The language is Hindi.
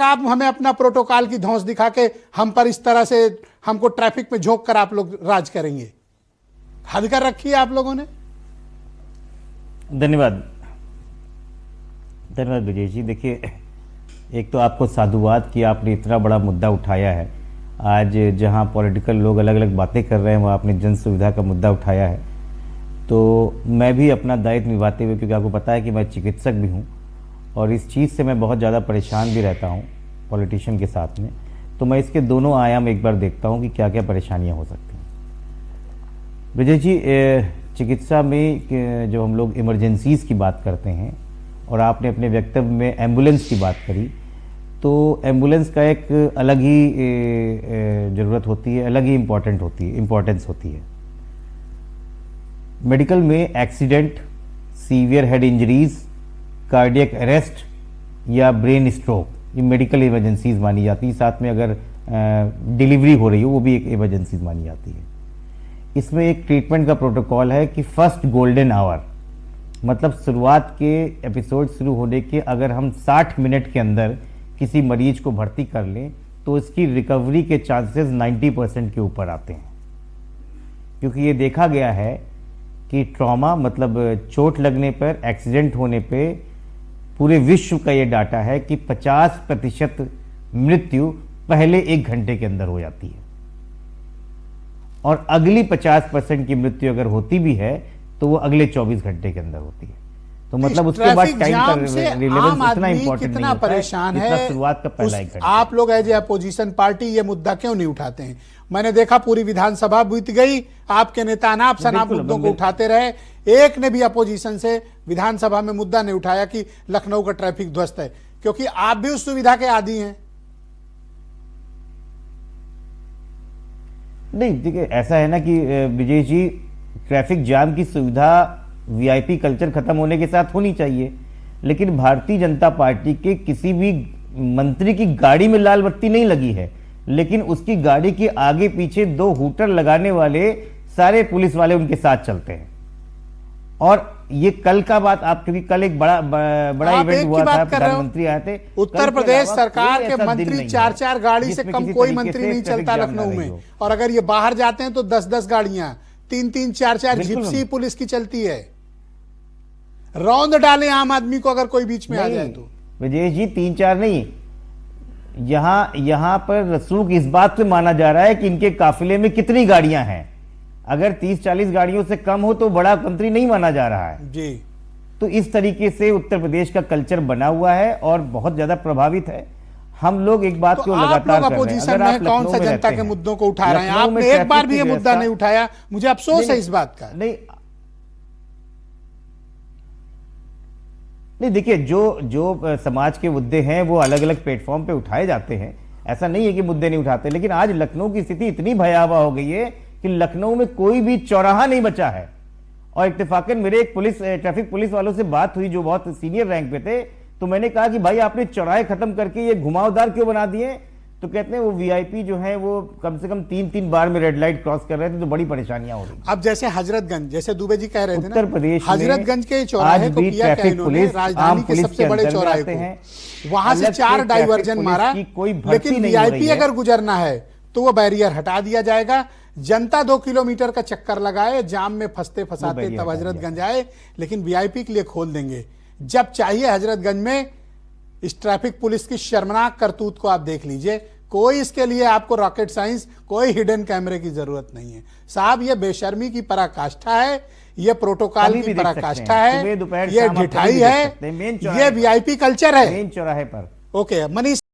आप हमें अपना प्रोटोकॉल की धौंस दिखा के हम पर इस तरह से हमको ट्रैफिक में झोंक कर आप लोग राज करेंगे। हद कर रखी है आप लोगों ने। धन्यवाद धन्यवाद विजय जी। देखिए, एक तो आपको साधुवाद कि आपने इतना बड़ा मुद्दा उठाया है। आज जहां पॉलिटिकल लोग अलग अलग बातें कर रहे हैं वहाँ आपने जन सुविधा का मुद्दा उठाया है। तो मैं भी अपना दायित्व निभाते हुए, क्योंकि आपको पता है कि मैं चिकित्सक भी हूँ और इस चीज़ से मैं बहुत ज़्यादा परेशान भी रहता हूँ पॉलिटिशियन के साथ में, तो मैं इसके दोनों आयाम एक बार देखता हूँ कि क्या क्या परेशानियाँ हो सकती हैं। विजय जी, चिकित्सा में जब हम लोग इमरजेंसीज़ की बात करते हैं और आपने अपने वक्तव्य में एम्बुलेंस की बात करी, तो एम्बुलेंस का एक अलग ही ज़रूरत होती है, अलग ही इम्पोर्टेंस होती है। मेडिकल में accident, severe head injuries, cardiac arrest या ब्रेन स्ट्रोक, ये मेडिकल इमरजेंसीज मानी जाती है। साथ में अगर डिलीवरी हो रही हो वो भी एक इमरजेंसीज मानी जाती है। इसमें एक ट्रीटमेंट का प्रोटोकॉल है कि फर्स्ट गोल्डन आवर, मतलब शुरुआत के एपिसोड शुरू होने के अगर हम 60 मिनट के अंदर किसी मरीज को भर्ती कर लें तो इसकी रिकवरी के चांसेस 90% के ऊपर आते हैं। क्योंकि ये देखा गया है कि ट्रॉमा मतलब चोट लगने पर, एक्सीडेंट होने पे पूरे विश्व का ये डाटा है कि 50% मृत्यु पहले 1 घंटे के अंदर हो जाती है और अगली 50% की मृत्यु अगर होती भी है तो वो अगले 24 घंटे के अंदर होती है। तो मतलब उसके बाद टाइम का रिलेवेंस इतना इंपॉर्टेंट नहीं होता परेशान है, है शुरुआत का पहला 1 घंटा। आप लोग एज ए अपोजिशन पार्टी ये मुद्दा क्यों नहीं उठाते हैं? मैंने देखा पूरी विधानसभा बीत गई, आपके नेता अनाप शनाप मुद्दों को उठाते रहे, एक ने भी अपोजिशन से विधानसभा में मुद्दा नहीं उठाया कि लखनऊ का ट्रैफिक ध्वस्त है, क्योंकि आप भी उस सुविधा के आदी हैं। नहीं, देखिए ऐसा है ना कि विजय जी, ट्रैफिक जाम की सुविधा वीआईपी कल्चर खत्म होने के साथ होनी चाहिए, लेकिन भारतीय जनता पार्टी के किसी भी मंत्री की गाड़ी में लाल बत्ती नहीं लगी है, लेकिन उसकी गाड़ी के आगे पीछे 2 हूटर लगाने वाले सारे पुलिस वाले उनके साथ चलते हैं। और ये कल का बात, आप क्योंकि कल एक बड़ा इवेंट हुआ था, प्रधानमंत्री आए थे, उत्तर प्रदेश सरकार के मंत्री 4-4 गाड़ी से कम कोई मंत्री नहीं चलता लखनऊ में, और अगर ये बाहर जाते हैं तो 10-10 गाड़ियां, 3-3, 4-4 जिप्सी पुलिस की चलती है। रौंद डालें आम आदमी को अगर कोई बीच में आ जाए तो। विजय जी, 3-4 नहीं, यहां पर रसूख इस बात पे माना जा रहा है कि इनके काफिले में कितनी गाड़ियां हैं। अगर 30-40 गाड़ियों से कम हो तो बड़ा मंत्री नहीं माना जा रहा है जी। तो इस तरीके से उत्तर प्रदेश का कल्चर बना हुआ है और बहुत ज्यादा प्रभावित है। हम लोग एक बात को लगातार कर रहे हैं। अगर आप कौन सा जनता के मुद्दों को उठा रहे हैं? आपने एक बार भी ये मुद्दा नहीं उठाया, मुझे अफसोस है इस बात का। नहीं, देखिए, जो समाज के मुद्दे हैं वो अलग अलग प्लेटफॉर्म पे उठाए जाते हैं, ऐसा नहीं है कि मुद्दे नहीं उठाते, लेकिन आज लखनऊ की स्थिति इतनी भयावह हो गई है कि लखनऊ में कोई भी चौराहा नहीं बचा है। और इत्तेफाकन मेरे एक ट्रैफिक पुलिस वालों से बात हुई जो बहुत सीनियर रैंक पे थे, तो मैंने कहा कि भाई आपने चौराहे खत्म करके ये घुमावदार क्यों बना दिए? तो कहते हैं वो वीआईपी जो है वो कम से कम 3-3 बार में रेड लाइट क्रॉस कर रहे थे, तो बड़ी परेशानियां हो रही। अब जैसे हजरतगंज, जैसे दुबे जी कह रहे थे ना, उत्तर प्रदेश हजरतगंज के चौराहे को किया क्या इन्होंने? राजधानी के सबसे बड़े चौराहे को वहां से 4 डाइवर्जन मारा, लेकिन वीआईपी अगर गुजरना है तो वो बैरियर हटा दिया जाएगा। जनता 2 किलोमीटर का चक्कर लगाए, जाम में फंसते फंसाते तब हजरतगंज आए, लेकिन वीआईपी के लिए खोल देंगे जब चाहिए। हजरतगंज में इस ट्रैफिक पुलिस की शर्मनाक करतूत को आप देख लीजिए। कोई इसके लिए आपको रॉकेट साइंस, कोई हिडन कैमरे की जरूरत नहीं है साहब। ये बेशर्मी की पराकाष्ठा है, ये प्रोटोकॉल की पराकाष्ठा है, ये ढिठाई है, ये वीआईपी कल्चर है। मेन चौराहे पर। ओके, मनीष।